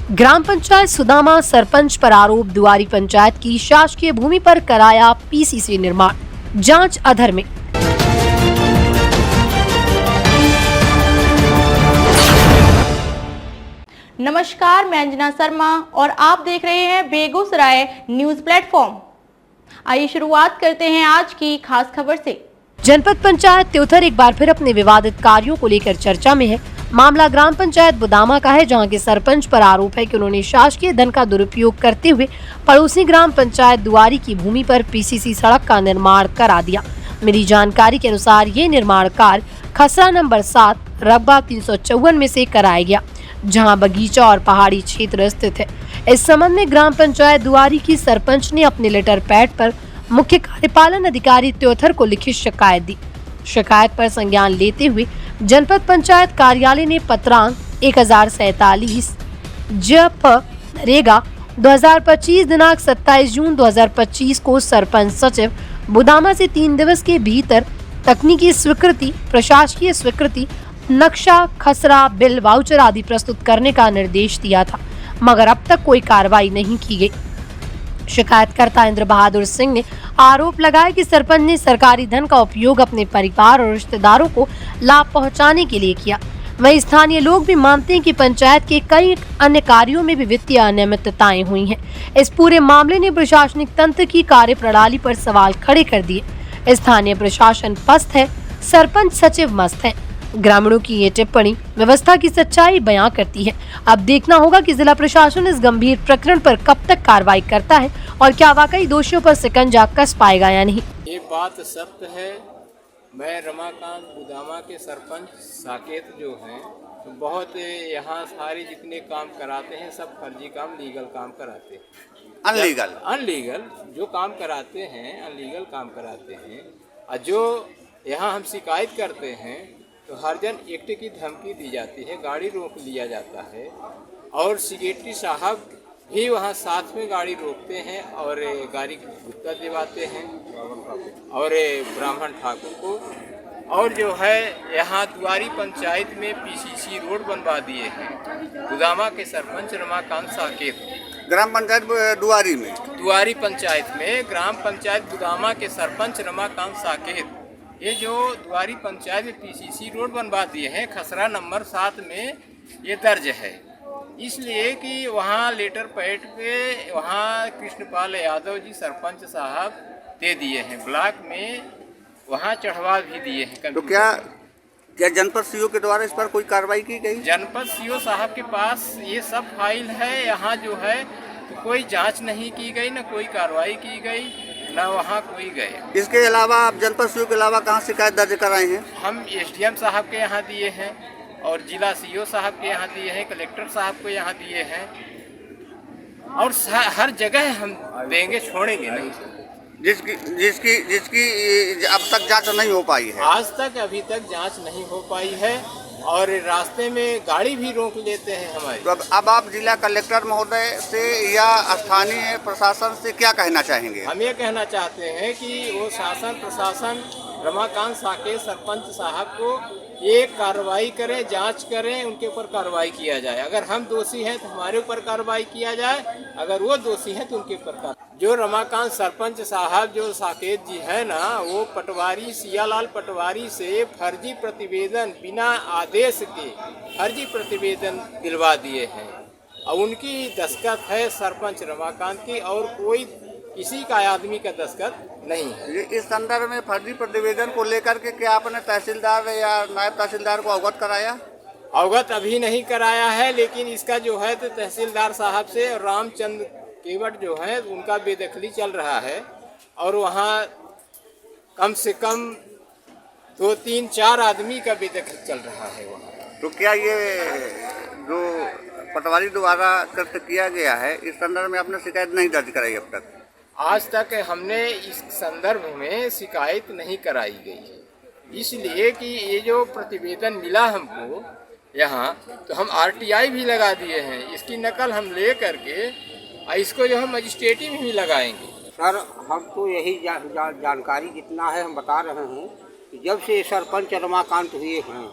ग्राम पंचायत सुदामा सरपंच पर आरोप, दुआरी पंचायत की शासकीय भूमि पर कराया पीसीसी निर्माण, जांच अधर में। नमस्कार, मैं अंजना शर्मा और आप देख रहे हैं बेगूसराय न्यूज प्लेटफॉर्म। आइए शुरुआत करते हैं आज की खास खबर से। जनपद पंचायत त्योथर एक बार फिर अपने विवादित कार्यों को लेकर चर्चा में है। मामला ग्राम पंचायत बुदामा का है, जहां के सरपंच पर आरोप है कि उन्होंने शासकीय धन का दुरुपयोग करते हुए पड़ोसी ग्राम पंचायत दुआरी की भूमि पर पीसीसी सड़क का निर्माण करा दिया। मिली जानकारी के अनुसार ये निर्माण कार्य खसरा नंबर 7 रकबा 354 में से कराया गया, जहां बगीचा और पहाड़ी क्षेत्र स्थित है। इस संबंध में ग्राम पंचायत दुआरी की सरपंच ने अपने लेटर पैड पर मुख्य कार्यपालन अधिकारी त्योथर को लिखित शिकायत दी। शिकायत पर संज्ञान लेते हुए जनपद पंचायत कार्यालय ने पत्रांक 1047 जप रेगा 2025 दिनांक 27 जून 2025 को सरपंच सचिव बुदामा से 3 दिवस के भीतर तकनीकी स्वीकृति, प्रशासकीय स्वीकृति, नक्शा, खसरा, बिल, वाउचर आदि प्रस्तुत करने का निर्देश दिया था, मगर अब तक कोई कार्रवाई नहीं की गई। शिकायतकर्ता इंद्र बहादुर सिंह ने आरोप लगाया कि सरपंच ने सरकारी धन का उपयोग अपने परिवार और रिश्तेदारों को लाभ पहुंचाने के लिए किया। वहीं स्थानीय लोग भी मानते हैं कि पंचायत के कई अन्य कार्यों में भी वित्तीय अनियमितताएं हुई हैं। इस पूरे मामले ने प्रशासनिक तंत्र की कार्यप्रणाली पर सवाल खड़े कर दिए। स्थानीय प्रशासन पस्त है, सरपंच सचिव मस्त है। ग्रामीणों की ये टिप्पणी व्यवस्था की सच्चाई बयां करती है। अब देखना होगा कि जिला प्रशासन इस गंभीर प्रकरण पर कब तक कार्रवाई करता है और क्या वाकई दोषियों पर शिकंजा कस पाएगा या नहीं। ये बात सत्य है। मैं रमाकांत बुदामा के सरपंच साकेत जो हैं, तो बहुत यहाँ सारे जितने काम कराते हैं सब फर्जी काम, लीगल काम कराते हैं। अनलीगल जो काम कराते हैं, अनलीगल काम कराते हैं। और जो यहाँ हम शिकायत करते हैं तो हर जन एक्ट की धमकी दी जाती है, गाड़ी रोक लिया जाता है और सेक्रेटरी साहब भी वहाँ साथ में गाड़ी रोकते हैं और गाड़ी की गुत्ता दिवाते हैं और ब्राह्मण ठाकुर को। और जो है यहाँ दुआरी पंचायत में पीसीसी रोड बनवा दिए हैं बुदामा के सरपंच रमाकांत साकेत। ग्राम पंचायत दुआरी पंचायत में ग्राम पंचायत बुदामा के सरपंच रमाकांत साकेत, ये जो दुआरी पंचायत में पीसीसी रोड बनवा दिए हैं, खसरा नंबर 7 में ये दर्ज है। इसलिए कि वहाँ लेटर पैड पे वहाँ कृष्णपाल यादव जी सरपंच साहब दे दिए हैं, ब्लॉक में वहाँ चढ़वा भी दिए हैं। तो क्या जनपद सीओ के द्वारा इस पर कोई कार्रवाई की गई? जनपद सीओ साहब के पास ये सब फाइल है। यहाँ जो है तो कोई जांच नहीं की गई, न कोई कार्रवाई की गई, न वहाँ कोई गए। इसके अलावा आप जनपद सीओ के अलावा कहाँ शिकायत दर्ज कराए हैं? हम एसडीएम साहब के यहाँ दिए हैं और जिला सीओ साहब के यहाँ दिए हैं, कलेक्टर साहब को यहाँ दिए हैं और हर जगह हम देंगे, छोड़ेंगे नहीं। जिसकी अब तक जांच नहीं हो पाई है। आज तक अभी तक जांच नहीं हो पाई है और रास्ते में गाड़ी भी रोक लेते हैं हमारी। तो अब आप जिला कलेक्टर महोदय से या स्थानीय प्रशासन से क्या कहना चाहेंगे? हम ये कहना चाहते हैं कि वो शासन प्रशासन रमाकांत साकेत सरपंच साहब को ये कार्रवाई करें, जांच करें, उनके ऊपर कार्रवाई किया जाए। अगर हम दोषी हैं तो हमारे ऊपर कार्रवाई किया जाए, अगर वो दोषी हैं तो उनके ऊपर कार्रवाई। जो रमाकांत सरपंच साहब जो साकेत जी है ना, वो पटवारी सियालाल पटवारी से फर्जी प्रतिवेदन, बिना आदेश के फर्जी प्रतिवेदन दिलवा दिए हैं और उनकी दस्तखत है सरपंच रमाकांत की और कोई किसी का आदमी का दस्तखत नहीं है। इस संदर्भ में फर्जी प्रतिवेदन को लेकर के क्या आपने तहसीलदार या नायब तहसीलदार को अवगत कराया? अवगत अभी नहीं कराया है, लेकिन इसका जो है तो तहसीलदार साहब से रामचंद्र केवट जो है उनका बेदखली चल रहा है और वहाँ कम से कम 2-3-4 आदमी का बेदखल चल रहा है वहाँ। तो क्या ये जो पटवारी द्वारा कृत्य किया गया है, इस संदर्भ में आपने शिकायत नहीं दर्ज कराई अब तक? आज तक हमने इस संदर्भ में शिकायत नहीं कराई गई है, इसलिए कि ये जो प्रतिवेदन मिला हमको यहाँ, तो हम आरटीआई भी लगा दिए हैं। इसकी नकल हम ले करके इसको जो हम मजिस्ट्रेटी में भी लगाएंगे। सर, हम तो यही जानकारी जितना है हम बता रहे हैं कि जब से सरपंच रमाकांत हुए हैं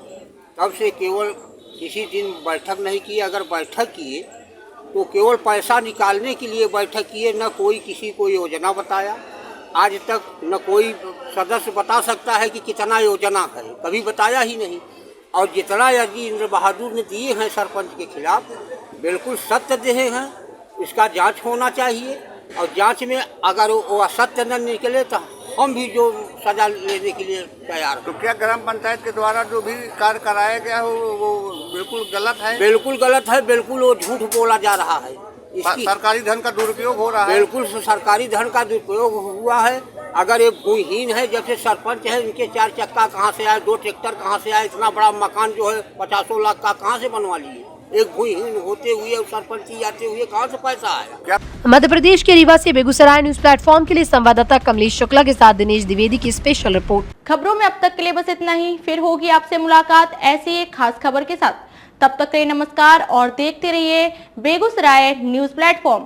तब से केवल किसी दिन बैठक नहीं की। अगर बैठक किए तो केवल पैसा निकालने के लिए बैठक किए, न कोई किसी को योजना बताया। आज तक न कोई सदस्य बता सकता है कि कितना योजना है, कभी बताया ही नहीं। और जितना अर्जी इंद्र बहादुर ने दिए हैं सरपंच के खिलाफ, बिल्कुल सत्य दिए हैं, इसका जांच होना चाहिए। और जांच में अगर वो असत्य न निकले तो हम भी जो सजा लेने के लिए तैयार हैं। तो क्या ग्राम पंचायत के द्वारा जो भी कार्य कराया गया हो वो बिल्कुल गलत है? बिल्कुल गलत है, बिल्कुल वो झूठ बोला जा रहा है। इसकी सरकारी धन का दुरुपयोग हो रहा है। बिल्कुल सरकारी धन का दुरुपयोग हुआ है। अगर ये भूमिहीन है, जब से सरपंच है, इनके 4 चक्का कहाँ से आए, 2 ट्रैक्टर कहाँ से आए, इतना बड़ा मकान जो है 50 लाख का कहाँ से बनवा लिए? एक भूमिहीन होते हुए और सरपंची आते हुए कहाँ से पैसा आया? मध्य प्रदेश के रीवा से बेगूसराय न्यूज प्लेटफॉर्म के लिए संवाददाता कमलेश शुक्ला के साथ दिनेश द्विवेदी की स्पेशल रिपोर्ट। खबरों में अब तक के लिए बस इतना ही। फिर होगी आपसे मुलाकात ऐसी एक खास खबर के साथ। तब तक के लिए नमस्कार और देखते रहिए बेगूसराय न्यूज प्लेटफॉर्म।